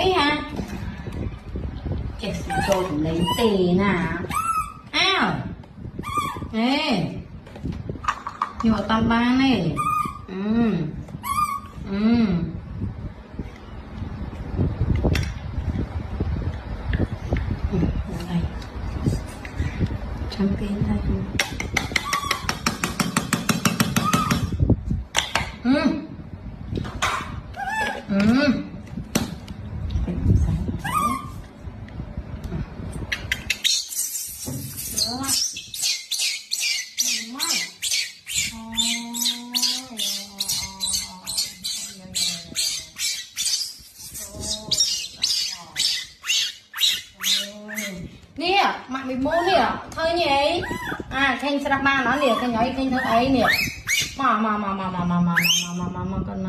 ấy hả chết rồi cũng lấy tiền à ao nè nhọ tam ba này đây trăm pin đây nè mặt bị môn nè thôi nhỉ à kênh sẽ ba nó nè kênh ấy kênh thôi ấy nè mà con